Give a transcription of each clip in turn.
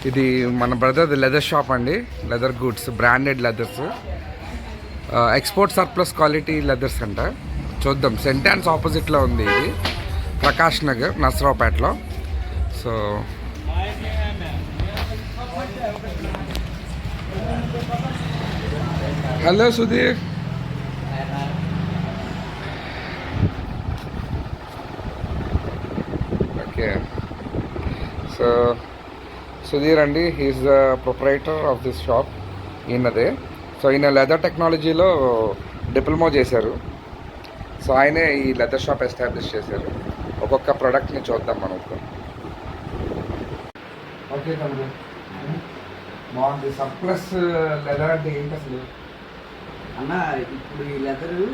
ఇది మన brother leather shop అండి. Leather goods, branded leathers, export surplus quality leathers అంట. చూద్దాం. సెంటాన్స్ ఆపోజిట్లో ఉంది ఇది, ప్రకాష్ నగర్, నసరావుపేటలో. So hello Sudheer. Okay, so Sudheer అండి, he's the proprietor of this shop. ఈయనదే. సో ఈయన లెదర్ టెక్నాలజీలో డిప్లొమా చేశారు. సో ఆయనే ఈ లెదర్ షాప్ ఎస్టాబ్లిష్ చేశారు. ఒక్కొక్క ప్రోడక్ట్ని చూద్దాం మనం ఇప్పుడు. ఓకే తమ్ముడు, బాగుంది. సర్ప్లస్ లెదర్ అంటే ఏంటి అసలు అన్న? ఇప్పుడు ఈ లెదరు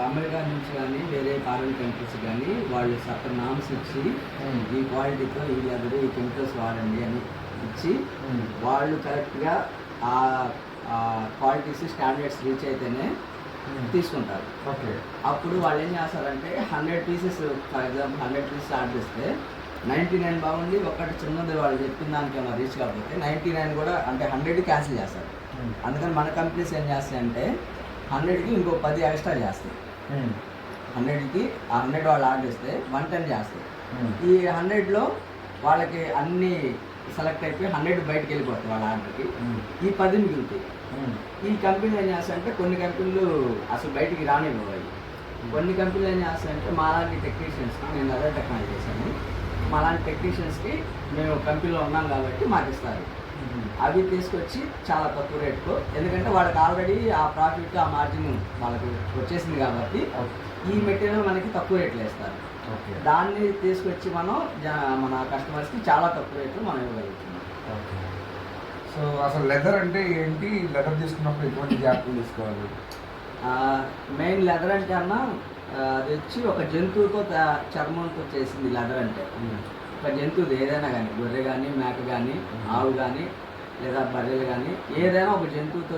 అమెరికా నుంచి కానీ వేరే ఫారిన్ కంట్రీస్ కానీ వాళ్ళు సర్టన్ నామ్స్ ఇచ్చి ఈ క్వాలిటీతో ఈ లెదరు, ఈ కెమికల్స్ వాడండి అని ఇచ్చి వాళ్ళు కరెక్ట్గా ఆ క్వాలిటీస్ స్టాండర్డ్స్ రీచ్ అయితేనే తీసుకుంటారు. ఓకే. అప్పుడు వాళ్ళు ఏం చేస్తారంటే 100 pieces, for example 100 pieces order ఇస్తే 99 బాగుండి ఒకటి చిన్నది వాళ్ళు చెప్పిన దానికి ఏమైనా రీచ్ కాకపోతే 99 కూడా అంటే 100 క్యాన్సిల్ చేస్తారు. అందుకని మన కంపెనీస్ ఏం చేస్తాయంటే 100కి ఇంకో 10 ఎక్స్ట్రా చేస్తాయి. 100కి ఆ 100 వాళ్ళు ఆర్డర్ ఇస్తే 110 చేస్తాయి. ఈ 100లో వాళ్ళకి అన్నీ సెలెక్ట్ అయిపోయి 100 బయటకు వెళ్ళిపోతాయి వాళ్ళ ఆర్డర్కి. ఈ 10 మిగులుతాయి. ఈ కంపెనీలు ఏం చేస్తాయంటే కొన్ని కంపెనీలు అసలు బయటికి రానివ్వవు. కొన్ని కంపెనీలు ఏం చేస్తాయంటే మాలాంటి టెక్నీషియన్స్కి, నేను అదే టెక్నాలజీ చేశాను, మాలాంటి టెక్నీషియన్స్కి మేము కంపెనీలో ఉన్నాం కాబట్టి మాకు ఇస్తారు. అవి తీసుకొచ్చి చాలా తక్కువ రేటుకు, ఎందుకంటే వాళ్ళకి ఆల్రెడీ ఆ ప్రాఫిట్, ఆ మార్జిన్ వాళ్ళకి వచ్చేసింది కాబట్టి ఈ మెటీరియల్ మనకి తక్కువ రేట్లు వేస్తారు. దాన్ని తీసుకొచ్చి మనం మన కస్టమర్స్కి చాలా తక్కువ రేట్లు మనం ఇవ్వగలుగుతున్నాం. సో అసలు లెదర్ అంటే ఏంటి? లెదర్ తీసుకున్నప్పుడు ఎటువంటి జాగ్రత్తలు తీసుకోవాలి? మెయిన్ లెదర్ అంటే అన్న, అది వచ్చి ఒక జంతువుతో చర్మంతో చేసింది లెదర్ అంటే. ఒక జంతువుది ఏదైనా కానీ, గొర్రె కానీ, మేక కానీ, ఆవు కానీ, లేదా బర్రెలు కానీ, ఏదైనా ఒక జంతువుతో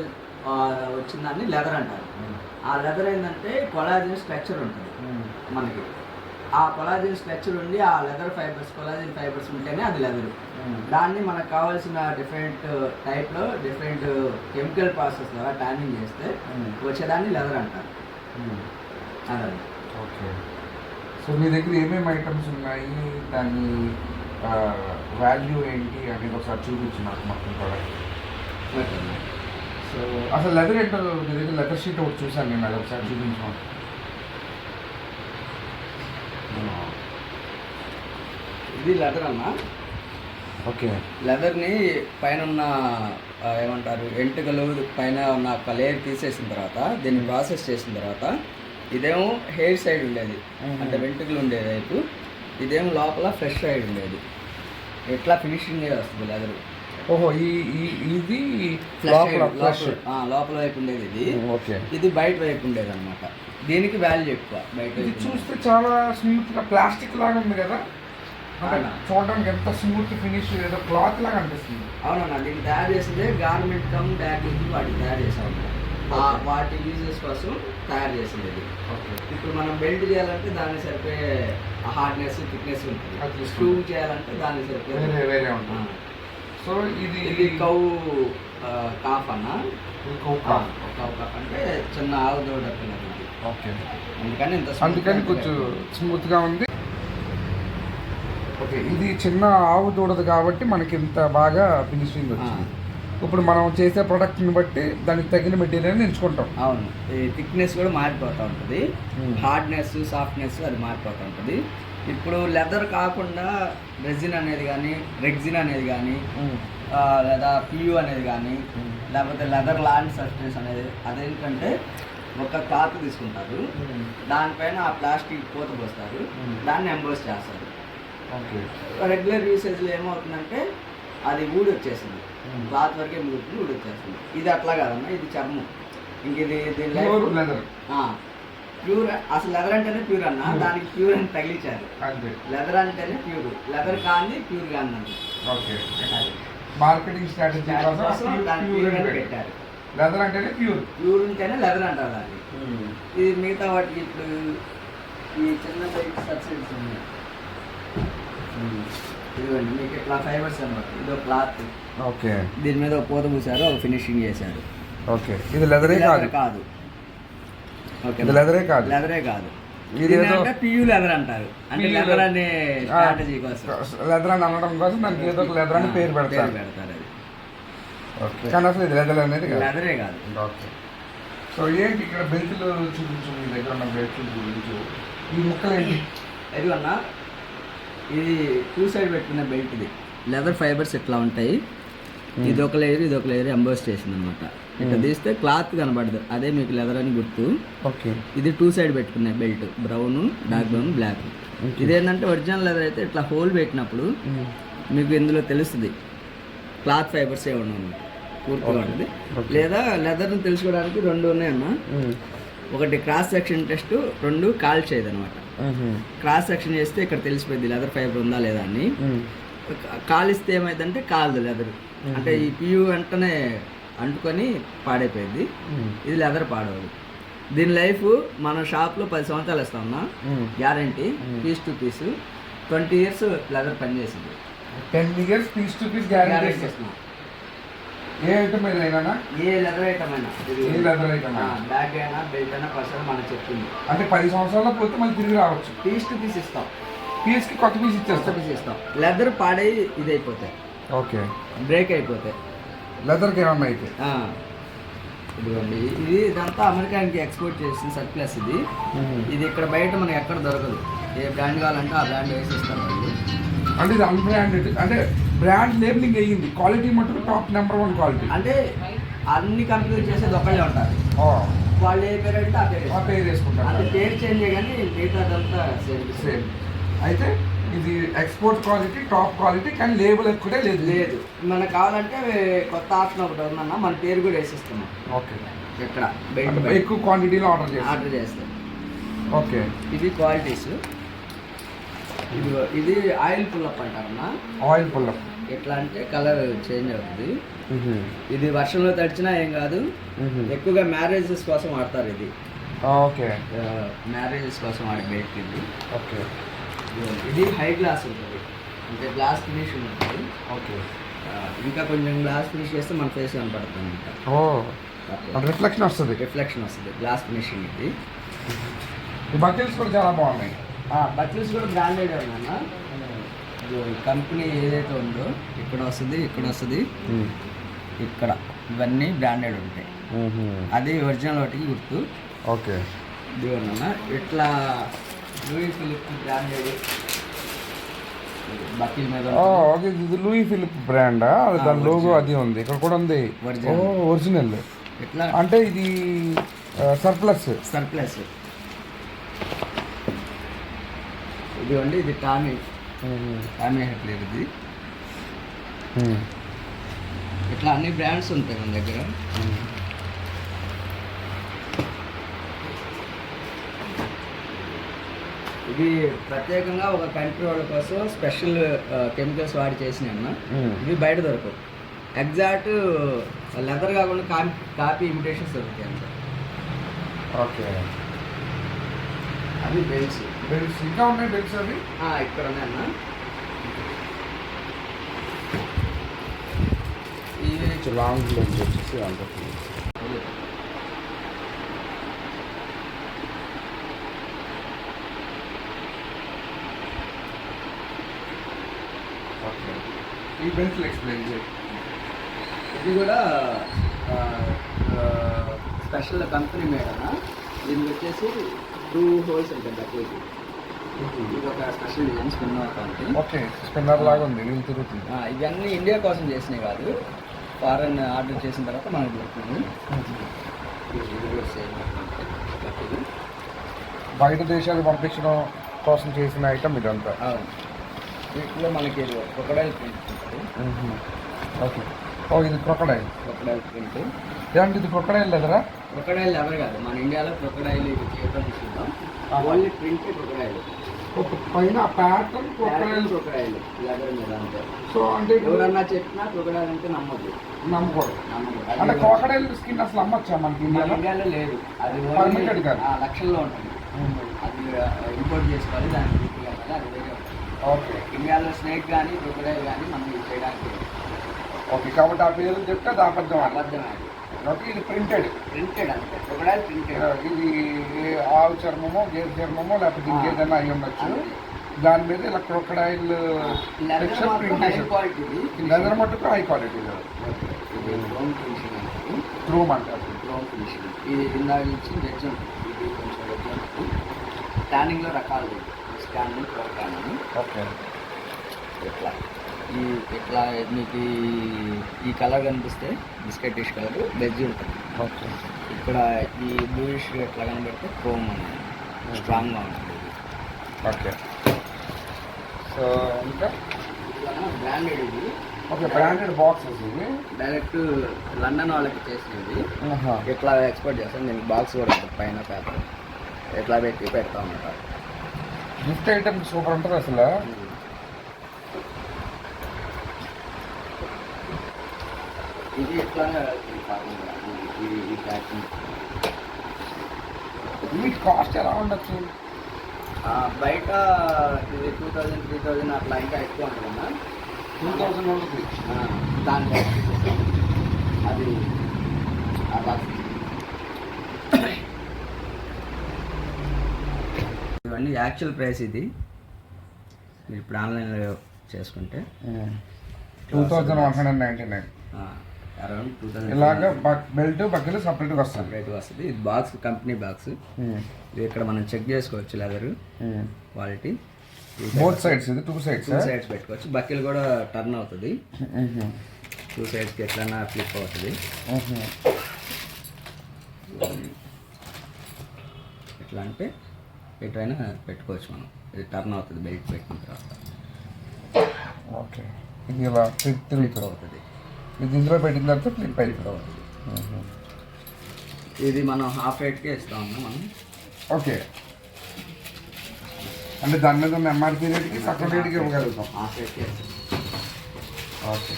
వచ్చిందాన్ని లెదర్ అంటారు. ఆ లెదర్ ఏంటంటే కొలాజిన్ స్ట్రక్చర్ ఉంటుంది మనకి. ఆ కొలాజిన్ స్ట్రక్చర్ ఉండి ఆ లెదర్ ఫైబర్స్, కొలాజిన్ ఫైబర్స్ ఉంటేనే అది లెదర్. దాన్ని మనకు కావాల్సిన డిఫరెంట్ టైప్లో డిఫరెంట్ కెమికల్ ప్రాసెస్ ద్వారా ట్యానింగ్ చేస్తే వచ్చేదాన్ని లెదర్ అంటారు. అదండి. ఓకే. సో మీ దగ్గర ఏమేమి ఐటమ్స్ ఉన్నాయి, దాని వాల్యూ ఏంటి అనేది ఒకసారి చూపించి నాకు మొత్తం ప్రోడక్ట్. సో అసలు లెదర్ ఏంటో మీ దగ్గర లెదర్ షీట్ ఒకటి చూసాను నేను, అది ఒకసారి చూపించాను. ఇది లెదర్ అన్న. ఓకే. లెదర్ని పైన ఉన్న ఏమంటారు ఎంటుకలు పైన ఉన్న ఒక లేయర్ తీసేసిన తర్వాత దీన్ని ప్రాసెస్ చేసిన తర్వాత ఇదేమో హెయిర్ సైడ్ ఉండేది, అంటే వెంట్రుకలు ఉండేది వైపు, ఇదేమో లోపల ఫ్రెష్ సైడ్ ఉండేది. ఎట్లా ఫినిషింగ్ వస్తుంది లెదర్. ఓహో, ఇది లోపల వైపు ఉండేది ఇది. ఓకే. ఇది బయట వైపు ఉండేది అనమాట. దీనికి వాల్యూ ఎక్కువ. బయట చూస్తే చాలా స్మూత్గా ప్లాస్టిక్ లాగా ఉంది కదా, చూడడానికి ఎంత స్మూత్ ఫినిష్, ఏదో క్లాత్ లాగా అనిపిస్తుంది. అవునన్నా, దీన్ని తయారు చేసిందే గార్మెంట్ కమ్ డాగ్కి వాటిని తయారు చేసాము. వాటి యూజెస్ కోసం తయారు చేసింది ఇది. ఇప్పుడు మనం బెల్ట్ చేయాలంటే దానికి సరిపోయే హార్డ్నెస్, థిక్నెస్ ఉంటుంది. స్క్రూ చేయాలంటే దానికి సరిపోయే వేరే ఉంటుంది. సో ఇది కౌ కాఫ్ అన్న. కౌ కాఫ్ అంటే చిన్న ఆవు దూడ పిల్లలు. ఓకే. అందుకని కొంచెం స్మూత్గా ఉంది. ఓకే, ఇది చిన్న ఆవు దూడదు కాబట్టి మనకి ఇంత బాగా ఫినిషింగ్ వచ్చింది. ఇప్పుడు మనం చేసే ప్రోడక్ట్ని బట్టి దానికి తగిన మెటీరియల్ ఎంచుకుంటాం. అవును, ఈ థిక్నెస్ కూడా మారిపోతూ ఉంటుంది, హార్డ్నెస్, సాఫ్ట్నెస్ అది మారిపోతూ ఉంటుంది. ఇప్పుడు లెదర్ కాకుండా రెజిన్ అనేది కానీ, రెగ్జిన్ అనేది కానీ, లేదా పియు అనేది కానీ, లేకపోతే లెదర్ లాంటి సబ్స్టెన్స్ అనేది, అదేంటంటే ఒక క్లాత్ తీసుకుంటారు, దానిపైన ఆ ప్లాస్టిక్ పూత పోస్తారు, దాన్ని ఎంబోస్ చేస్తారు. రెగ్యులర్ యూసేజ్లో ఏమవుతుందంటే అది ఊడి వచ్చేసింది, క్లాత్ వరకే ముగుతుంది, ఊడి వచ్చేసింది. ఇది అట్లా కాదన్నా, ఇది చర్మం. ఇంక ఇది ప్యూర్. అసలు లెదర్ అంటేనే ప్యూర్ అన్న, దానికి ప్యూర్ అని తగిలించారు. లెదర్ అంటేనే ప్యూర్, లెదర్ కానీ ప్యూర్ కానీ అండి. మార్కెటింగ్ స్ట్రాటజీ కోసం దాన్ని ప్యూర్ అని పెట్టారు. లెదర్ అంటేనే ప్యూర్, ప్యూర్ ఉంటేనే లెదర్ అంటారు దాన్ని. ఇది మిగతా వాటికి ఇప్పుడు ఈ చిన్న సైజ్ సబ్సిడీస్ ఉన్నాయి. ఇదిగోండి మీకు ఇట్లా ఫైబర్స్ అనమాట, ఇది ఒక క్లాత్, ఓకే దీని మీద ఒక పూత పూసారు, ఒక ఫినిషింగ్ చేశారు. ఓకే ఇది లెదరే కాదు. కాదు ఓకే, ఇది లెదరే కాదు. లెదరే కాదు, ఇదేదో అంటే పియూ లెదర్ అంటారు. అంటే లెదర్ అనే స్ట్రాటజీ కోసం, లెదర్ అని అనడం కోసం దానికి ఏదో ఒక లెదర్ అని పేరు పెడతారు. పెడతారు అది. ఓకే కానీ అసలు ఇది లెదర్ అనేది కాదు. లెదరే కాదు. ఓకే సో ఏంటి ఇక్కడ బెల్ట్లు చూపించు, మీ దగ్గర ఉన్న బెల్ట్లు చూపించు. ఈ ముక్కలు ఏంటి? ఎదుగన్నా ఇది 2 సైడ్ పెట్టుకునే బెల్ట్. ఇది లెదర్ ఫైబర్స్ ఇట్లా ఉంటాయి. ఇది ఒక లేయర్, ఇది ఒక లేయర్ ఎంబోస్ చేసింది అనమాట. ఇట్లా తీస్తే క్లాత్ కనబడదు, అదే మీకు లెదర్ అని గుర్తు. ఓకే ఇది 2 సైడ్ పెట్టుకునే belt, brown, dark brown, black. ఇదేంటంటే ఒరిజినల్ లెదర్ అయితే ఇట్లా హోల్ పెట్టినప్పుడు మీకు ఇందులో తెలుస్తుంది క్లాత్ ఫైబర్స్ ఏ ఉన్నాయి పూర్తిగా ఉంటుంది. లేదా లెదర్ని తెలుసుకోవడానికి 2 ఉన్నాయన్న. ఒకటి క్రాస్ సెక్షన్ టెస్ట్, 2 కాల్ చేయదు అనమాట. క్రాస్ సెక్షన్ చేస్తే ఇక్కడ తెలిసిపోయింది లెదర్ ఫైబర్ ఉందా లేదా అని. కాలిస్తే ఏమైందంటే కాలదు లెదర్, అంటే ఈ పియూ వెంటనే అంటుకొని పాడైపోయింది. ఇది లెదర్ పాడవదు. దీని లైఫ్ మన షాప్లో 10 సంవత్సరాలు ఇస్తామన్నా guarantee, piece to piece. 20 years leather పనిచేసింది. 10 years piece to piece guarantee ఇస్తున్నాం. ఏ ఐటమ్ ఏదైనా, ఏ లెదర్ ఐటమ్ అయినా, బ్యాగ్ అయినా బెల్ట్ అయినా పర్సనల్ మనకు చెప్తుంది. అంటే 10 సంవత్సరాల్లో పోతే మళ్ళీ తిరిగి రావచ్చు. పీస్ టు పీస్ ఇస్తాం, పీస్కి కొత్త పీస్ ఇచ్చేస్తాం. పీస్ ఇస్తాం. లెదర్ పాడై ఇది అయిపోతాయి, ఓకే బ్రేక్ అయిపోతాయి లెదర్కి ఏమన్నా అయితే. ఇదిగోండి ఇది ఇదంతా అమెరికాకి ఎక్స్పోర్ట్ చేసిన సర్ప్లస్. ఇది ఇది ఇక్కడ బయట మనకి ఎక్కడ దొరకదు. ఏ బ్రాండ్ కావాలంటే ఆ బ్రాండ్ వేసి ఇస్తారు వాళ్ళు. అంటే ఇది అన్బ్రాండెడ్, అంటే బ్రాండ్ లేబులింగ్ అయ్యింది. క్వాలిటీ మటుకు టాప్ నెంబర్ 1 క్వాలిటీ. అంటే అన్ని కంపెనీలు చేసేది ఒకళ్ళే ఉంటారు, వాళ్ళు ఏ పేరు అంటే ఆ పేరు వేసుకుంటారు. అంటే పేరు చేంజ్ కానీ మిగతాదంతా సేమ్. అయితే ఇది ఎక్స్పోర్ట్ క్వాలిటీ, టాప్ క్వాలిటీ, కానీ లేబుల్ ఎక్కువ లేదు. మనకు కావాలంటే కొత్త ఆప్షన్ ఒకటి ఉందన్న, మన పేరు కూడా వేసిస్తున్నాం. ఓకే ఇక్కడ బెల్ట్ ఎక్కువ క్వాంటిటీలో ఆర్డర్ చేస్తాం. ఓకే ఇది క్వాలిటీస్. ఇది ఆయిల్ పుల్లప్ అంటారన్నా. ఆయిల్ పుల్లప్ ఎట్లా అంటే కలర్ చేంజ్ అవుతుంది. ఇది వర్షంలో తడిచినా ఏం కాదు. ఎక్కువగా మ్యారేజెస్ కోసం వాడతారు ఇది. ఓకే మ్యారేజెస్ కోసం వాడే బెల్ట్ ఇది. ఓకే ఇది హై గ్లాస్ ఉంటుంది, అంటే గ్లాస్ ఫినిష్ ఉంటుంది. ఓకే ఇంకా కొంచెం గ్లాస్ ఫినిష్ చేస్తే మన ఫేస్ కనపడుతుంది. రిఫ్లెక్షన్ వస్తుంది. గ్లాస్ ఫినిషింగ్ ఇది. ఈ బకెట్స్ కూడా చాలా బాగున్నాయి. బకెట్స్ కూడా బ్రాండెడ్ ఉన్నా. కంపెనీ ఏదైతే ఉందో ఇక్కడ వస్తుంది, ఇక్కడ ఇవన్నీ బ్రాండెడ్ ఉంటాయి. అది ఒరిజినల్ వాటికి గుర్తు. ఓకే ఇదిగోనన్నా ఇట్లా లూయి ఫిలిప్ బ్రాండెడ్ బకిల్ మీద. ఓకే ఇది లూయి ఫిలిప్ బ్రాండా? దాని లోగో అది ఉంది, ఇక్కడ కూడా ఉంది. ఒరిజినల్ ఎట్లా అంటే ఇది సర్ప్లస్. ఇదిగోండి ఇది టామీ హెట్లర్. ఇది ఇట్లా అన్ని బ్రాండ్స్ ఉంటాయి మన దగ్గర. ఇది ప్రత్యేకంగా ఒక కంట్రీ వాళ్ళ కోసం స్పెషల్ కెమికల్స్ వాడి చేసినాయి అన్న. ఇవి బయట దొరకవు. ఎగ్జాక్ట్ లెదర్ కాకుండా కాపీ ఇమిటేషన్స్ దొరుకుతాయి అంత. ఓకే అవి బెల్ట్స్ ఇంకా ఉన్నాయి. బెల్ట్స్ అవి ఇక్కడ ఉన్నాయన్న. ఇది లాంగ్ లెన్స్ వచ్చేసి అంత. ఈ బెల్ట్లు ఎక్స్ప్లెయిన్ చేయి. ఇది కూడా స్పెషల్ కంపెనీ మేడనా. దీనికి వచ్చేసి 2 హోల్స్ ఉంటాయి బకెట్కి. ఇది ఒక special design spinner. Okay spinner లాగా ఉంది, వీళ్ళు తిరుగుతుంది. ఇవన్నీ ఇండియా కోసం చేసినవి కాదు, ఫారెన్ ఆర్డర్ చేసిన తర్వాత మనకు దొరుకుతుంది. బయట దేశాలు పంపించడం కోసం చేసిన ఐటమ్ ఇదంతా. వీటిలో మనకి క్రొకడైల్ ప్రింట్ ఉంటుంది. ఓకే ఇది క్రొకడైల్ ప్రింట్. ఏమంటే ఇది క్రొకడైల్ లెదరా? క్రొకడైల్ లెదర్ కాదు, మన ఇండియాలో క్రొకడైల్ చేయడం తీసుకుంటాం. ఓన్లీ ప్రింట్ క్రొకడైల్, పైన ప్యాటర్న్ క్రొకడైల్ లెదర్ మీద అంతే. సో అంటే ఎవరన్నా చెప్పినా క్రొకడైల్ అంటే నమ్మకూడదు. అంటే క్రొకడైల్ స్కిన్ అసలు అమ్మొచ్చా మనకి ఇండియాలో లేదు. అది పర్మిటెడ్ కాదు, లక్షల్లో ఉంటుంది. అది ఇంపోర్ట్ చేసుకోవాలి, దానికి అది వేరే ఓకే ఇండియాలో స్నేక్ కానీ క్రొకడైల్ కానీ మనం ఇది చేయడానికి ఓకే, కాబట్టి ఆ పేరు చెప్తే అది అబద్ధం అన్నమాట. అబద్ధమే. ఓకే, ఇది ప్రింటెడ్. ప్రింటెడ్ అంతే, క్రొకడైల్ ప్రింటెడ్. ఇది ఆవు చర్మమో గేదె చర్మమో లేకపోతే ఇంకేదైనా అయి ఉండొచ్చు. దాని మీద ఇలా క్రొకడైల్ టెక్స్చర్ ప్రింట్ హై చేశారు. క్వాలిటీ. లెదర్ మట్టుకు హై క్వాలిటీ ఇది క్రోమ్ ఫినిషింగ్ అంటారు. క్రోమ్ అంటారు. క్రోమ్ ఫినిషింగ్ ఇది ఇందాక నుంచి వెజ్ ఉంటుంది. ఇది కొంచెం వెజ్ ఉంటుంది. ట్యానింగ్లో రకాలు స్కానింగ్ ప్రో ట్యానింగ్. ఓకే, ఇట్లా ఇట్లా మీకు ఈ కలర్ కనిపిస్తే బిస్కెటిష్ కలర్ వెజ్ ఉంటుంది. ఓకే, ఇక్కడ ఈ బ్లూయిష్ ఎట్లా కనబడితే క్రోమ్ అనేది స్ట్రాంగ్గా ఉంటుంది. ఓకే. సో ఇంకా బ్రాండెడ్ ఇది. ఓకే, బ్రాండెడ్ బాక్సెస్ ఇవి. డైరెక్ట్ లండన్ వాళ్ళకి చేసినది. ఇట్లా ఎక్స్పోర్ట్ చేస్తాం. దీనికి బాక్స్ కూడా ఉంటుంది పైన పేపర్. ఎట్లా పెట్టి పెడతా ఉంటారు. గిఫ్ట్ ఐటమ్ సూపర్ ఉంటుంది అసలు. ఇది ఎట్లా ఈ ప్యాకింగ్ వీటి కాస్ట్ ఎలా ఉండొచ్చు? బయట ఇది 2000 3000 అట్లా ఇంకా ఎక్కువ ఉంటుందన్నా. 2000 ఉంటుంది. దాంట్లో అది ఆ బాక్స్. ఇవన్నీ యాక్చువల్ ప్రైస్. ఇది మీరు ఇప్పుడు ఆన్లైన్లో చేసుకుంటే 2199. అరౌండ్ 2000 ఇలాగ బెల్ట్ బకెల్ సపరేట్గా వస్తుంది. రేటు వస్తుంది. ఇది బాక్స్ కంపెనీ బాక్స్. ఇది ఇక్కడ మనం చెక్ చేసుకోవచ్చు లెదర్ క్వాలిటీ. బోత్ సైడ్స్, ఇది 2 సైడ్స్. 2 సైడ్స్ పెట్టుకోవచ్చు. బకెల్ కూడా టర్న్ అవుతుంది. 2 సైడ్స్కి ఎట్లన్నా ఫ్లిప్ అవుతుంది. ఎట్లా అంటే ఎట్లయినా పెట్టుకోవచ్చు మనం. ఇది టర్న్ అవుతుంది బెల్ట్ పెట్టిన తర్వాత. ఓకే, ఇది ఇలా తిరుగుతూ అవుతుంది. ఇది ఇందులో పెట్టిన తర్వాత ఫ్లిప్ అవుతుంది. అవుతుంది. ఇది మనం హాఫ్ రేట్కే ఇస్తా ఉన్నాం మనం. ఓకే, అంటే దాని మీద ఉన్న ఎంఆర్పీ రేట్కి తక్కువ రేట్కి ఇవ్వగలుగుతాం. హాఫ్ రేట్కే ఇస్తాం. ఓకే,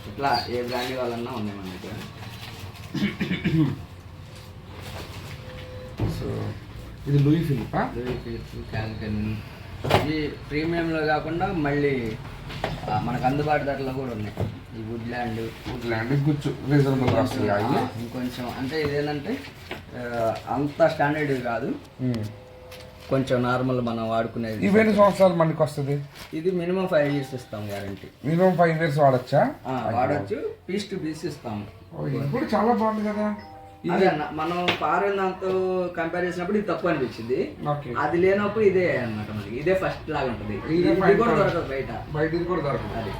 ఇట్లా ఏ బ్రాండ్ వాళ్ళన్నా ఉన్నాయి మన దగ్గర. సో ఇది లూయి ఫిలిపా? క్యాల్కన్. ఇది ప్రీమియంలో కాకుండా మళ్ళీ మనకు అందుబాటు ధరలో కూడా ఉన్నాయి. ఈ వుడ్ల్యాండ్ గుచ్చు రీజనబుల్ వస్తుంది. ఇంకొంచెం అంటే ఇదేంటంటే అంత స్టాండర్డ్ కాదు, కొంచెం నార్మల్ మనం వాడుకునేది. ఇవి ఎన్ని సంవత్సరాలు మనకి వస్తుంది? ఇది మినిమం 5 years ఇస్తాం గ్యారంటీ. మినిమం 5 years వాడచ్చా? వాడచ్చు. పీస్ టు పీస్ ఇస్తాము. ఇది కూడా చాలా బాగుంది కదా. అదే అన్న, మనం ఫారెన్ దాంతో కంపేర్ చేసినప్పుడు ఇది తక్కువ అనిపించింది. అది లేనప్పుడు ఇదే అన్నమాట. మనకి ఇదే ఫస్ట్ లాగా ఉంటుంది. ఇది కూడా దొరకదు బయట. ఇది కూడా దొరకదు. అది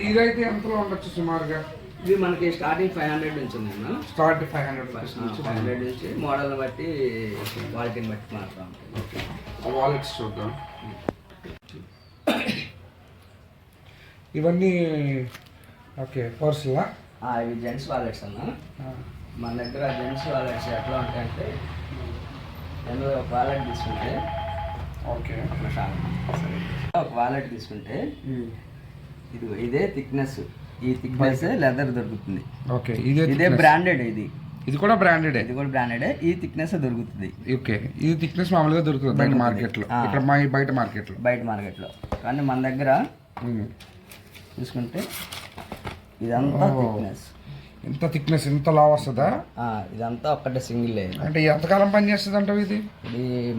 ఇదైతే ఎంతలో ఉండొచ్చు సుమారుగా? ఇది మనకి స్టార్టింగ్ 500 నుంచి ఉంది అన్న. స్టార్ట్ 500 నుంచి మోడల్ బట్టి క్వాలిటీని బట్టి మారుతూ ఉంటుంది. వాలెట్స్ చూద్దాం. ఇవన్నీ ఓకే పర్సులా? ఇవి జెంట్స్ వాలెట్స్ అన్న. మన దగ్గర జెంట్స్ వాలెట్స్ ఎట్లా ఉంటాయంటే ఎందులో ఒక వాలెట్ తీసుకుంటే ఓకే ఒక వాలెట్ తీసుకుంటే ఇదే థిక్నెస్. ఈ థిక్నెస్ లెదర్ దొరుకుతుంది. ఓకే, ఇదే బ్రాండెడ్. ఇది కూడా బ్రాండెడ్. ఇది కూడా బ్రాండెడ్. ఈ థిక్నెస్ దొరుకుతుంది. ఓకే, ఇది థిక్నెస్ మామూలుగా దొరుకుతుంది బయట మార్కెట్లో. ఇక్కడ బయట మార్కెట్లో కానీ మన దగ్గర చూసుకుంటే ఇదంతా థిక్నెస్. ఇంత థిక్నెస్ ఇంత లావ్ వస్తుందా? ఇదంతా ఒక్కటే సింగిల్. అంటే ఎంతకాలం పని చేస్తుంది అంటే ఇది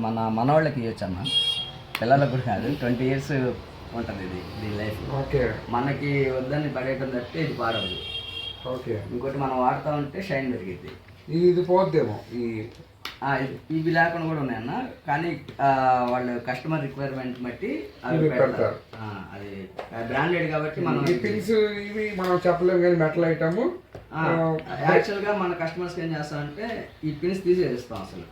మనవాళ్ళకి ఇవ్వచ్చు అన్న. పిల్లలకు కూడా కాదు. 20 years ఉంటుంది ఇది లైఫ్. ఓకే, మనకి వద్దని పడేయటం తప్పితే ఇది పాడదు. ఓకే, ఇంకోటి మనం వాడుతూ ఉంటే షైన్ పెరిగింది. ఇది పోద్దేమో. ఇవి లేకుండా కూడా ఉన్నాయన్న. కానీ వాళ్ళు కస్టమర్ రిక్వైర్మెంట్ బట్టి ఇవి పెడతారు. అది బ్రాండెడ్ కాబట్టి మనం పిన్స్ ఇవి మనం చెప్పలేము కానీ మెటల్ ఐటమ్. యాక్చువల్గా మన కస్టమర్స్ ఏం చేస్తామంటే ఈ పిన్స్ తీసేస్తాం అసలు.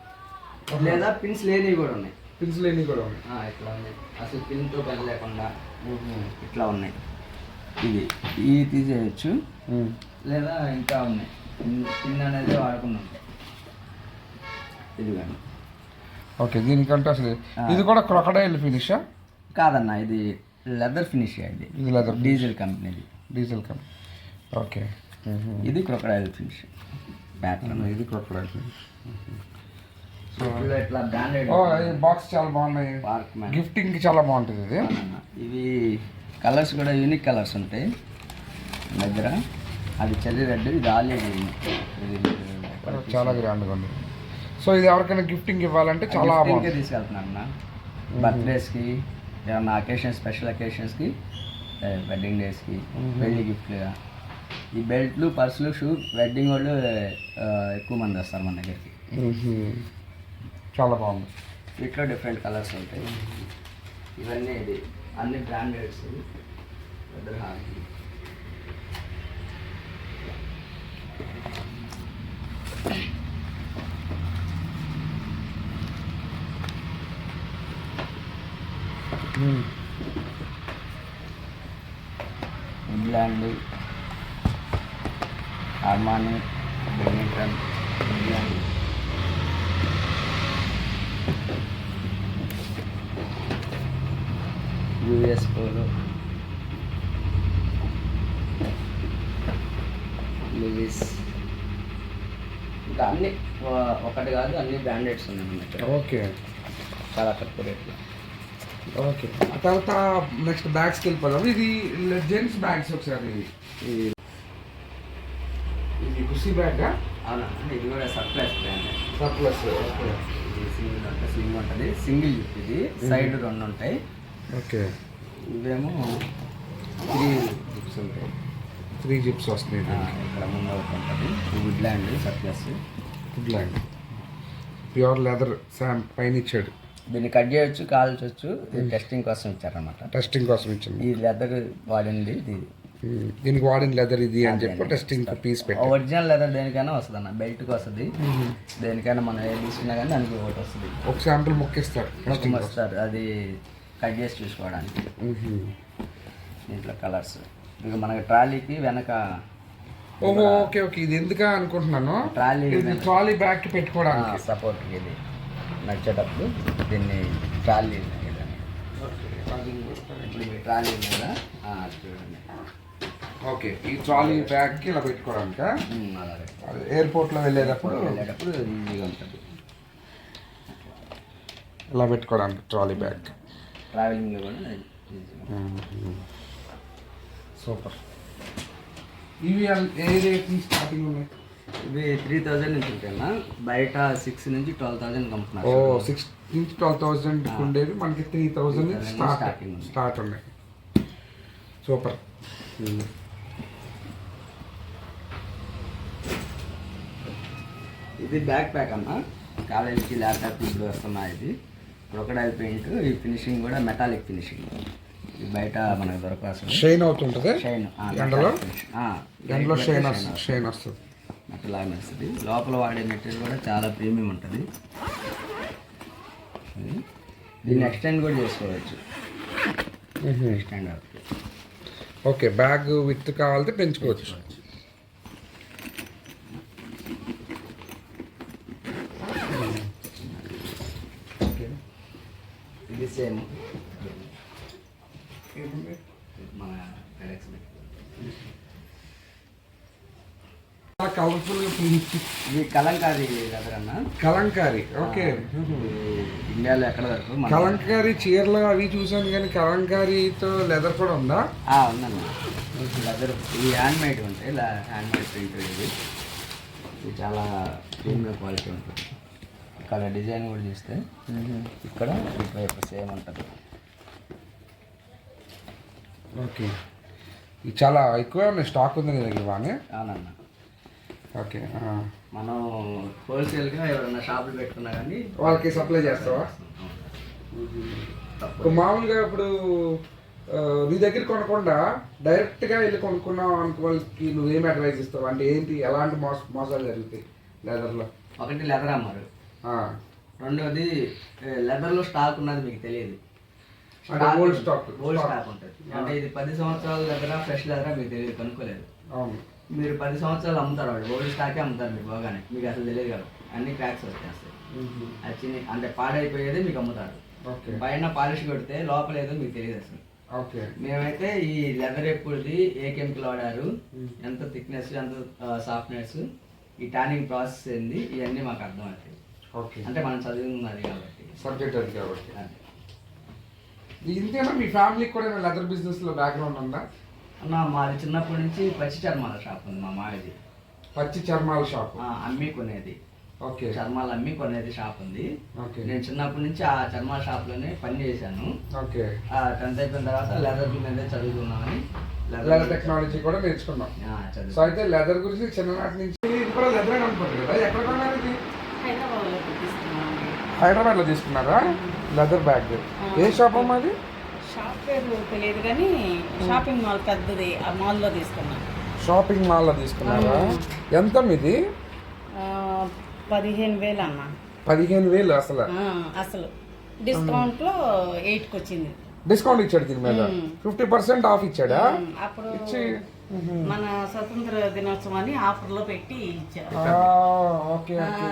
లేదా పిన్స్ లేనివి కూడా ఉన్నాయి. పిన్స్ లేనివి కూడా ఉన్నాయి. ఇట్లా ఉన్నాయి అసలు పిన్తో పని లేకుండా ఇట్లా ఉన్నాయి. ఇవి తీసేయచ్చు. లేదా ఇంకా ఉన్నాయి. పిన్ అనేది వాడకుండా ఉంటాయి. ఇది కానీ ఓకే, దీనికంటే అసలు ఇది కూడా క్రొకడైల్ ఫినిషా? కాదన్న, ఇది లెదర్ ఫినిష్. ఇది లెదర్ డీజిల్ కంపెనీది. ఓకే, ఇది క్రొకడైల్ ఫినిష్ ప్యాటర్న్. ఇది క్రొకడైల్ ఫినిష్. వీటిలో ఇట్లా బ్రాండెడ్ ఓ ఈ బాక్స్ చాలా బాగున్నాయి, పార్క్ మ్యాన్. గిఫ్టింగ్కి చాలా బాగుంటుంది ఇది. ఇవి కలర్స్ కూడా యూనిక్ కలర్స్ ఉంటాయి దగ్గర. అది చెర్రీ రెడ్, ఇది ఆలివ్. ఇది చాలా గ్రాండ్గా ఉంది. సో ఇది ఎవరికైనా గిఫ్టింగ్ ఇవ్వాలంటే చాలా బాగుంటుంది. తీసుకెళ్తున్నాను అన్న, బర్త్డేస్కి, ఏమన్నా అకేషన్స్, స్పెషల్ అకేషన్స్కి, వెడ్డింగ్ డేస్కి, పెళ్లి గిఫ్ట్లుగా. ఈ బెల్ట్లు, పర్సులు, షూ వెడ్డింగ్ వాళ్ళు ఎక్కువ మంది వస్తారు మన దగ్గరికి. చాలా బాగుంది. వీటిలో డిఫరెంట్ కలర్స్ ఉంటాయి. ఇవన్నీ ఇది అన్ని brandeds. England, Armani, Bennington, England. US Polo, Louis. ఇంకా అన్ని ఒకటి కాదు, అన్ని బ్రాండెడ్స్ ఉన్నాయి మన దగ్గర. ఓకే, చాలా తక్కువ రేట్లో. ఓకే. ఆ తర్వాత నెక్స్ట్ బ్యాగ్స్కి వెళ్ళిపోదాం. ఇది జెంట్స్ బ్యాగ్స్. ఒకసారి ఇది కుషీ బ్యాగా? అవునా, ఇది కూడా సర్ప్లస్ బ్రాండ్. సర్ప్లస్. ఓకే. ఇది సింగిల్ ఉంటుంది, స్లింగ్ ఉంటుంది. సింగిల్ జిప్ ఇది, సైడ్ రెండు ఉంటాయి. ఓకే. ఇవేమో 3 జిప్స్ ఉంటాయి. 3 జిప్స్ వస్తున్నాయి. ఇక్కడ ముందు ఒకటి ఉంటుంది. Woodland surplus. Woodland pure leather Sam పైన ఇచ్చాడు. దీన్ని కట్ చేయొచ్చు, కాల్చొచ్చు. ఇది టెస్టింగ్ కోసం ఇచ్చారనమాట. టెస్టింగ్ కోసం ఇచ్చింది. ఈ లెదర్ వాడింది ఇది. దీనికి వాడిన లెదర్ ఇది అని చెప్పి టెస్టింగ్ పీస్ పెట్టి. ఒరిజినల్ లెదర్ దేనికైనా వస్తుంది అన్న, బెల్ట్కి వస్తుంది, దేనికైనా మనం ఏది తీసుకున్నా కానీ దానికి ఒకటి వస్తుంది. ఒక శాంపుల్ మొక్కిస్తారు, వస్తారు, అది కట్ చేసి చూసుకోవడానికి. దీంట్లో కలర్స్ ఇక మనకి ట్రాలీకి వెనక. ఓహో, ఓకే ఓకే. ఇది ఎందుకా అనుకుంటున్నాను. ట్రాలీ బ్యాగ్ పెట్టుకోవడానికి సపోర్ట్కి. ఇది నచ్చేటప్పుడు దీన్ని ట్రాలీ ఇప్పుడు ఈ ట్రాలీ మీద చూడండి. ఓకే, ఈ ట్రాలీ బ్యాగ్కి ఇలా పెట్టుకోవడానికి. అలాగే ఎయిర్పోర్ట్లో వెళ్ళేటప్పుడు ఈజీగా ఉంటుంది ఇలా పెట్టుకోవడానికి ట్రాలీ బ్యాగ్. ట్రావెలింగ్లో కూడా ఈజీగా. సూపర్. ఇవి ఏ రేట్ నుంచి స్టార్టింగ్ ఉన్నాయి? ఇవి 3000 నుంచి ఉంటాయన్నా, బయట 6 నుంచి 12,000 అమ్ముతున్నారు. 6 నుంచి 12,000 ఉండేవి మనకి 3,000 స్టార్ట్ ఉన్నాయి. సూపర్. ఇది బ్యాక్ ప్యాక్ అన్న, కాలేజీకి ల్యాప్టాప్ ఇప్పుడు వస్తున్నాయి. ఇది క్రొకడైల్ పెయింట్. ఈ ఫినిషింగ్ కూడా మెటాలిక్ ఫినిషింగ్. ఇది బయట మనకు దొరకాల్సింది. షైన్ అవుతుంటుంది షైన్ ఎండలో. ఎండలో షైన్ వస్తుంది, అట్లాగే వస్తుంది. లోపల వాడే మెటీరియల్ కూడా చాలా ప్రీమియం ఉంటుంది. దీన్ని ఎక్స్టెండ్ కూడా చేసుకోవచ్చు. ఎక్స్టెండ్ అవుతుంది. ఓకే, బ్యాగ్ విత్ కావాలంటే పెంచుకోవచ్చు. ఇది సేమ్ మన కలర్ఫుల్. ఇది కలంకారీ దగ్గరన్న. కలంకారీ. ఓకే. ఇండియాలో ఎక్కడ దొరకదు. కలంకారీ చీరలు అవి చూసాను, కానీ కలంకారీతో లెదర్ కూడా ఉందా? ఉందన్న. లెదర్ ఇది హ్యాండ్ మేడ్ ఉంటాయి, హ్యాండ్ మేడ్ ప్రింట్. ఇది చాలా ప్రీమియం క్వాలిటీ ఉంటుంది. ఇక్కడ డిజైన్ కూడా చూస్తే ఇక్కడ ఇటువైపు సేమ్ ఉంటుంది. ఓకే, ఇది చాలా ఎక్కువ ఉన్నాయి. స్టాక్ ఉంది దగ్గర బాగానే. అవునన్న. ఓకే, మనం హోల్సేల్గా ఎవరైనా షాపులు పెట్టుకున్నా కానీ వాళ్ళకి సప్లై చేస్తావా? మామూలుగా ఇప్పుడు నీ దగ్గర కొనకుండా డైరెక్ట్గా వెళ్ళి కొనుక్కున్నావు అనుకో, వాళ్ళకి నువ్వేం అడ్వైజ్ ఇస్తావు? అంటే ఏంటి, ఎలాంటి మోసాలు జరుగుతాయి లెదర్లో? ఒకటి లెదర్ అమ్మారు, రెండోది లెదర్లో స్టాక్ ఉన్నది మీకు తెలియదు. ఓల్డ్ స్టాక్ ఉంటుంది. అంటే ఇది 10 సంవత్సరాల లెదరా, ఫ్రెష్ లెదరా మీకు తెలియదు, కనుక్కోలేదు. అవును. మీరు 10 సంవత్సరాలు అమ్ముతారు, వాళ్ళు ఓల్డ్ స్టాకే అమ్ముతారు మీకు బాగానే. మీకు అసలు తెలియదు కదా, అన్ని క్రాక్స్ వచ్చేస్తాయి. అది అంటే పాడైపోయేది మీకు అమ్ముతారు. పైన పాలిష్ కొడితే లోపల ఏదో మీకు తెలియదు అసలు. మేమైతే ఈ లెదర్ ఎప్పుడుది, ఏ కెమికల్ వాడారు, ఎంత థిక్నెస్, ఎంత సాఫ్ట్నెస్, ఈ టానింగ్ ప్రాసెస్ ఏంది, ఇవన్నీ మాకు అర్థమవుతాయి. ఓకే. అంటే మనం చదివినది కాబట్టి సబ్జెక్ట్ అది కాబట్టి. ఇంతేనా మీ ఫ్యామిలీకి కూడా లెదర్ బిజినెస్లో బ్యాక్గ్రౌండ్ ఉందా? అన్న మాది చిన్నప్పటి నుంచి పచ్చి చర్మాల షాప్ ఉంది మా మాది. పచ్చి చర్మాల షాప్? అమ్మి కొనేది. ఓకే. చర్మాలు అమ్మి కొనేది షాప్ ఉంది. ఓకే. నేను చిన్నప్పటి నుంచి ఆ చర్మాల షాప్లోనే పని చేశాను. ఓకే. 10th అయిపోయిన తర్వాత లెదర్ మీదే చదువుకున్నామని లెదర్ టెక్నాలజీ కూడా నేర్చుకున్నాం. సో అయితే లెదర్ గురించి చిన్ననాటి నుంచి కూడా లెదర్ అనుకుంటుంది కదా, ఎక్కడ కొన్నారు ఇది? హైదరాబాద్లో తీసుకున్నారా లెదర్ బ్యాగ్? ఏ షాప్ అమ్మా అది? షాప్ పేరు తెలియదు కానీ షాపింగ్ మాల్ పెద్దది, ఆ మాల్లో తీసుకున్నాను. షాపింగ్ మాల్లో తీసుకున్నారా? ఎంత మీది? 15,000 అన్న. 15,000 అసలు? అసలు డిస్కౌంట్లో 8కి వచ్చింది. డిస్కౌంట్ ఇచ్చాడు దీని మీద? 50% ఆఫ్ ఇచ్చాడా? అప్పుడు ఇచ్చి మన స్వతంత్ర దినోత్సవం అని ఆఫర్లో పెట్టి ఇచ్చారు. Okay okay.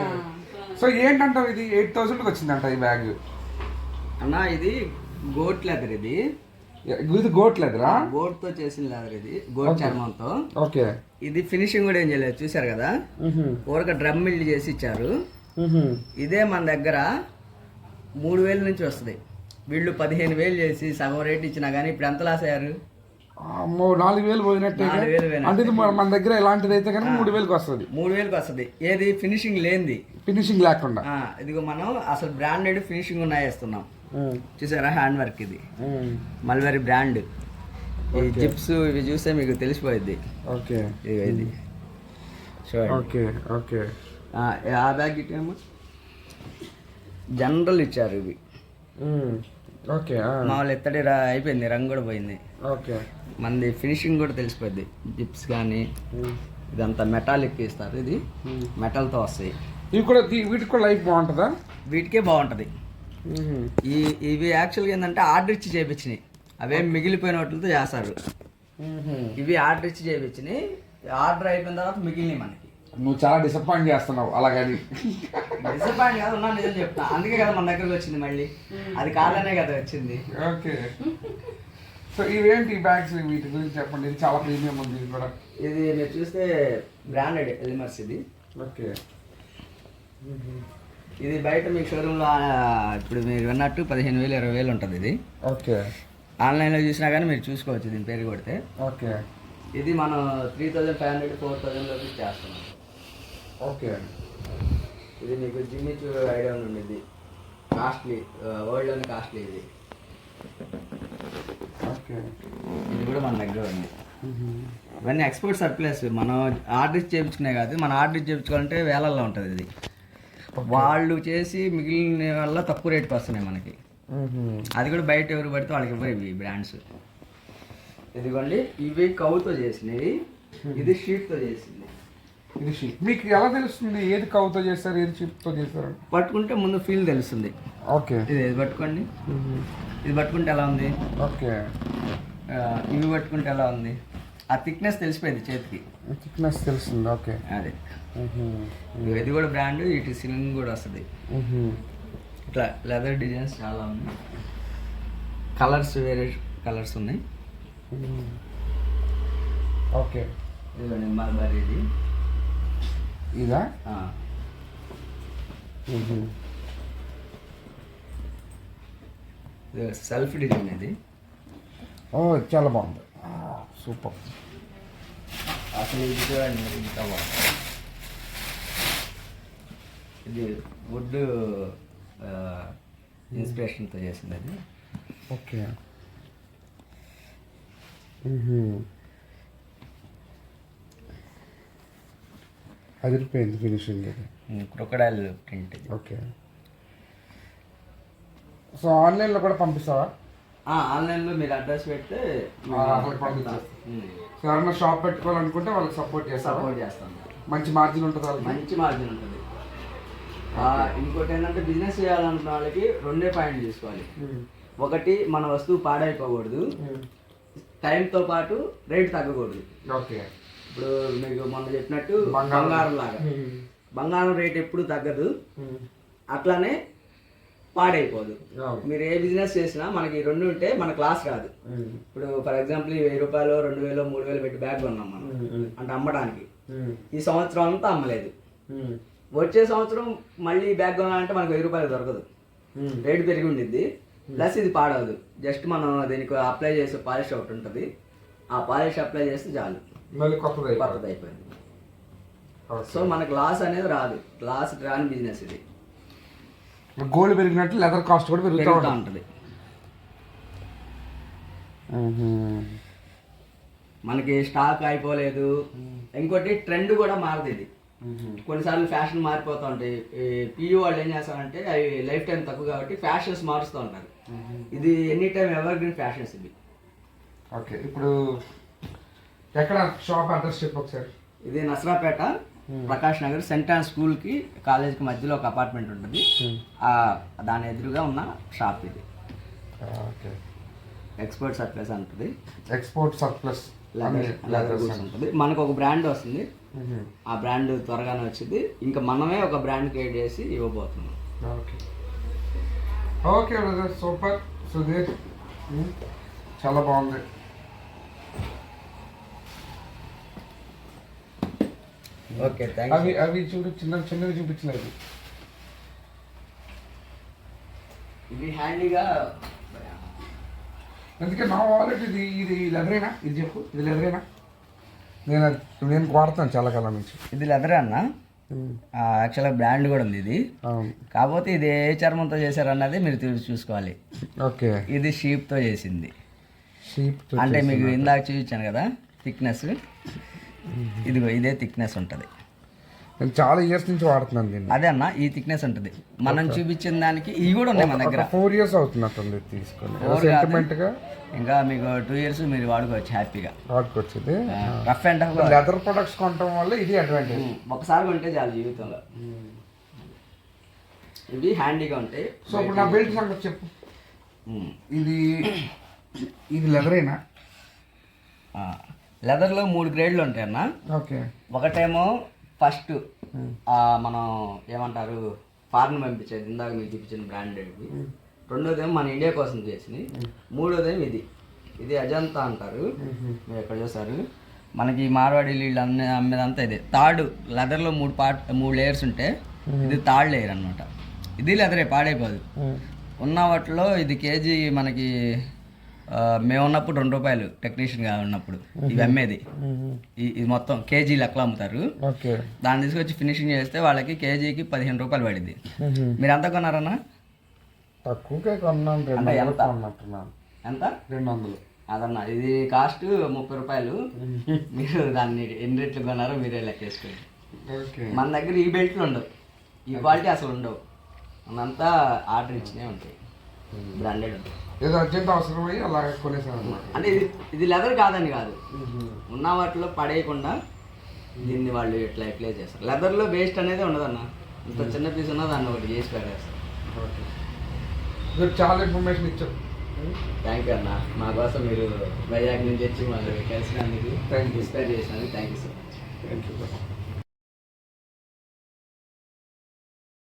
సో ఏంటంటావు ఇది 8,000కి వచ్చిందంట ఈ బ్యాగ్? అన్న ఇది గోట్ లెదర్. ఇది గోట్ లెదరా? గోట్ తో చేసిన లెదర్ ఇది, గోట్ చర్మంతో. ఓకే. ఇది ఫినిషింగ్ కూడా ఏం చేయలేదు, చూసారు కదా, ఊరక డ్రమ్ మిల్డ్ చేసి ఇచ్చారు. ఇదే మన దగ్గర 3,000 నుంచి వస్తుంది. వీళ్ళు 15,000 చేసి సగం రేట్ ఇచ్చినా కానీ ఇప్పుడు ఎంత లాస్ అయ్యారు? 4,000 పోయినట్టే. అంటే మన దగ్గర ఇలాంటిది అయితే కనుక 3,000కి వస్తుంది. 3,000కి వస్తుంది. ఏది ఫినిషింగ్ లేనిది, ఫినిషింగ్ లేకుండా. ఇదిగో మనం అసలు బ్రాండెడ్ ఫినిషింగ్ ఉన్నాయి వేస్తున్నాం. చూసారా, హ్యాండ్ వర్క్. ఇది మల్బరీ బ్రాండ్. ఈ జిప్స్ ఇవి చూస్తే మీకు తెలిసిపోయింది. ఓకే. ఇది చూడండి. Okay okay. ఆ బ్యాగ్ ఇటేమో జనరల్ ఇచ్చారు ఇవి. ఓకే. మామూలు ఎత్తడి అయిపోయింది, రంగు కూడా పోయింది. ఓకే. మనది ఫినిషింగ్ కూడా తెలిసిపోద్ది. జిప్స్ కానీ ఇదంతా మెటాలిక్ ఇస్తారు. ఇది మెటల్తో వస్తాయి. ఇవి కూడా వీటికి కూడా లైఫ్ బాగుంటుందా? వీటికే బాగుంటుంది. ఇవి యాక్చువల్గా ఏంటంటే ఆర్డర్ ఇచ్చి చేయించినాయి, అవేం మిగిలిపోయిన వాటితో చేస్తారు. ఇవి ఆర్డర్ ఇచ్చి చేయించినాయి, ఆర్డర్ అయిపోయిన తర్వాత మిగిలినాయి మనకి. నువ్వు చాలా డిసప్పాయింట్ చేస్తున్నావు అలాగని. డిసప్పాయింట్ కాదు, ఉన్నా నిజం చెప్తా. అందుకే కదా మన దగ్గరకు వచ్చింది మళ్ళీ, అది కావాలనే కదా వచ్చింది. ఓకే. సో ఇవేంటి బ్యాగ్స్, వీటి గురించి చెప్పండి. ఇది చాలా ప్రీమియం ఉంది. ఇది కూడా ఇది మీరు చూస్తే బ్రాండెడ్ ఎలిమర్స్ ఇది. ఓకే. ఇది బయట మీకు షోరూంలో ఇప్పుడు మీరు విన్నట్టు 15,000 20,000 ఉంటుంది ఇది. ఓకే. ఆన్లైన్లో చూసినా కానీ మీరు చూసుకోవచ్చు దీని పేరు కొడితే. ఓకే. ఇది మనం 3,500 4,000 చేస్తున్నాం. ఓకే. ఇది మీకు జిమ్మిచ్ ఐడియా ఉండిద్ది, కాస్ట్లీ, వరల్డ్లోనే కాస్ట్లీ ఇది. ఓకే. ఇది కూడా మన దగ్గర ఉంది. ఇవన్నీ ఎక్స్పోర్ట్ సర్ప్లస్. మనం ఆర్డర్ ఇచ్చి చేయించుకునే కాదు, మనం ఆర్డర్ ఇచ్చి చేయించుకోవాలంటే వేలల్లో ఉంటుంది ఇది. వాళ్ళు చేసి మిగిలిన వల్ల తక్కువ రేట్కి వస్తున్నాయి మనకి. అది కూడా బయట ఎవరు పడితే వాళ్ళకి ఇవ్వరు ఇవి బ్రాండ్స్. ఇదిగోండి, ఇవి కౌతో చేసినవి, ఇది షీట్తో చేసింది. ఇది షీట్. మీకు ఎలా తెలుస్తుంది ఏది కౌతో చేస్తారు ఏది షీట్తో చేస్తారు? పట్టుకుంటే ముందు ఫీల్ తెలుస్తుంది. ఓకే. ఇది పట్టుకోండి, ఇది పట్టుకుంటే ఎలా ఉంది, ఓకే. ఇవి పట్టుకుంటే ఎలా ఉంది, ఆ థిక్నెస్ తెలిసిపోయింది చేతికి. థిక్నెస్ తెలుస్తుంది. ఓకే. అదే. ఇది కూడా బ్రాండ్, ఇటు సిలింగ్ కూడా వస్తుంది. ఇట్లా లెదర్ డిజైన్స్ చాలా ఉన్నాయి, కలర్స్ వేరే కలర్స్ ఉన్నాయి. ఓకే. ఇదిగోండి మల్బరీ. ఇది ఇదా? సెల్ఫ్ డిజైన్ ఇది. ఓ చాలా బాగుంది, సూపర్. అసలు ఇది చూడండి ఇంకా బాగుంది. ఇది వుడ్ ఇన్స్పిరేషన్తో చేసింది అది. ఓకే. అదిరిపోయింది finishing. Crocodile print. Okay. So ఆన్లైన్లో కూడా పంపిస్తావా? ఆన్లైన్లో మీరు అడ్రస్ పెడితే ఎవరైనా షాప్ పెట్టుకోవాలనుకుంటే వాళ్ళకి సపోర్ట్ చేస్తాం. మంచి మార్జిన్ ఉంటుంది వాళ్ళకి. మంచి మార్జిన్ ఉంటుంది. ఇంకోటి ఏంటంటే బిజినెస్ చేయాలనుకున్న వాళ్ళకి 2 పాయింట్లు తీసుకోవాలి. ఒకటి, మన వస్తువు పాడైపోకూడదు, టైంతో పాటు రేట్ తగ్గకూడదు. ఓకే. ఇప్పుడు మీకు మొన్న చెప్పినట్టు బంగారం లాగా, బంగారం రేట్ ఎప్పుడు తగ్గదు, అట్లానే పాడైపోదు. మీరు ఏ బిజినెస్ చేసినా మనకి 2 ఉంటే మన క్లాస్ రాదు. ఇప్పుడు ఫర్ ఎగ్జాంపుల్ 1,000 రూపాయలు 2,000 3,000 పెట్టి బ్యాగ్ కొన్నాం మనం, అంటే అమ్మడానికి. ఈ సంవత్సరం అంతా అమ్మలేదు. వచ్చే సంవత్సరం మళ్ళీ బ్యాగ్ కొనాలంటే మనకు 1000 రూపాయలు దొరకదు, రేటు పెరిగి ఉండిద్ది. ప్లస్ ఇది పాడవదు. జస్ట్ మనం దీనికి అప్లై చేసే పాలిష్ ఒకటి ఉంటుంది, ఆ పాలిష్ అప్లై చేస్తే చాలు, మళ్ళీ కొత్తది కొత్తది అయిపోయింది. సో మనకు లాస్ అనేది రాదు, లాస్ రాని బిజినెస్ ఇది. గోల్డ్ పెరిగినట్టు లెదర్ కాస్ట్ కూడా పెరుగుతూ పెరుగుతూ ఉంటుంది. మనకి స్టాక్ అయిపోలేదు. ఇంకోటి ట్రెండ్ కూడా మారదు ఇది. కొన్నిసార్లు ఫ్యాషన్ మారిపోతూ ఉంటాయి. పియూ వాళ్ళు ఏం చేస్తారంటే అవి లైఫ్ టైం తక్కువ కాబట్టి ఫ్యాషన్స్ మారుస్తూ ఉంటారు. ఇది any time ever green fashions ఇవి. ఓకే, ఇప్పుడు ఎక్కడ షాప్ అడ్రస్ చెప్పు ఒకసారి. ఇది నసరాపేట ప్రకాష్ నగర్ సెంట్ ఆన్ స్కూల్కి కాలేజ్కి మధ్యలో ఒక అపార్ట్మెంట్ ఉంటుంది, దాని ఎదురుగా ఉన్న షాప్ ఇది. ఓకే, ఎక్స్పోర్ట్ సర్ప్లస్ ఉంటుంది. ఎక్స్పోర్ట్ సర్ప్లస్ లెదర్ గూడ్స్ ఉంటుంది. మనకు ఒక బ్రాండ్ వస్తుంది, ఆ బ్రాండ్ త్వరగానే వచ్చింది. ఇంకా మనమే ఒక బ్రాండ్ క్రియేట్ చేసి ఇవ్వబోతున్నాం. Okay okay brother, super Sudheer, చాలా బాగుంది. ఓకే, అవి అవి చూడు, చిన్నవి చూపించలేదు. ఇది హ్యాండీగా. అందుకే నా వాలెట్ ఇది లెదరేనా? ఇది చెప్పు, ఇది లెదరేనా? నేను వాడతాను చాలా కాలం నుంచి. ఇది లెదరే అన్న. యాక్చువల్గా బ్రాండ్ కూడా ఉంది ఇది. కాకపోతే ఇది ఏ చర్మంతో చేశారన్నది మీరు చూసుకోవాలి. ఓకే, ఇది షీప్తో చేసింది. షీప్ అంటే మీకు ఇందాక చూపించాను కదా థిక్నెస్, ఇదిగో ఇదే థిక్నెస్ ఉంటుంది. నేను చాలా ఇయర్స్ నుంచి వాడుతున్నాను దీన్ని. అదే అన్న, ఈ థిక్నెస్ ఉంటుంది. మనం చూపించిన దానికి ఇవి కూడా ఉన్నాయి మన దగ్గర. 4 years అవుతున్నట్టుంది తీసుకొని. సెంటిమెంట్గా ఇంకా మీకు 2 years మీరు వాడుకోవచ్చు, హ్యాపీగా వాడుకోవచ్చు. Rough and tough. Leather products కొనడం వల్ల ఇది అడ్వాంటేజ్. ఒకసారి కొంటే చాలు జీవితంలో. ఇవి హ్యాండీగా ఉంటాయి. సో ఇప్పుడు నా బెల్ట్ సంగతి చెప్పు. ఇది లెదరేనా? లెదర్లో 3 గ్రేడ్లు ఉంటాయి అన్న. ఓకే, ఒకటేమో ఫస్ట్ మనం ఏమంటారు ఫారెన్ పంపించేది, ఇందాక మీకు చూపించిన బ్రాండెడ్. రెండోదేమో మన ఇండియా కోసం చేసినవి. మూడోదేమో ఇది అజంతా అంటారు, మీరు ఎక్కడ చూసారు. మనకి మార్వాడి వీళ్ళు అమ్మేదంతా ఇది. థర్డ్ లెదర్లో 3 లేయర్స్ ఉంటే ఇది థర్డ్ లేయర్ అనమాట. ఇది లెదరే, పాడైపోదు. ఉన్న వాటిలో ఇది కేజీ మనకి మేము ఉన్నప్పుడు 2 రూపాయలు టెక్నీషియన్గా ఉన్నప్పుడు ఇవి అమ్మేది. ఇది మొత్తం కేజీ లెక్కలు అమ్ముతారు. దాన్ని తీసుకొచ్చి ఫినిషింగ్ చేస్తే వాళ్ళకి కేజీకి 15 రూపాయలు పడింది. మీరు ఎంత కొన్నారన్నా? తక్కువకే కొన్నాను. ఎంత? 200. అదన్నా, ఇది కాస్ట్ 30 రూపాయలు. మీరు దాన్ని ఎన్ని రెట్లు కొన్నారో మీరే లెక్కేసుకోండి. మన దగ్గర ఈ బెల్ట్లు ఉండవు, ఈ క్వాలిటీ అసలు ఉండవు. మనంతా ఆర్డర్ ఇచ్చినవి ఉంటాయి, బ్రాండెడ్ ఉంటాయి. ఏదో అర్జెంట్ అవసరమై అలా కొనేసాను అనమాట. అంటే ఇది లెదర్ కాదని కాదు, ఉన్న వాటిలో పడేయకుండా దీన్ని వాళ్ళు ఇట్లా అప్లై చేస్తారు. లెదర్లో వేస్ట్ అనేది ఉండదన్న. ఇంత చిన్న పీస్ ఉన్నా దాన్ని ఒకటి చేసి పెట్టేస్తారు. ఓకే, చాలా ఇన్ఫర్మేషన్ ఇచ్చారు. థ్యాంక్ యూ అన్న, మా కోసం మీరు వైజాగ్ నుంచి వచ్చి వాళ్ళు కలిసినందుకు, ఇన్స్పైర్ చేసినందుకు thank you so much. Thank you.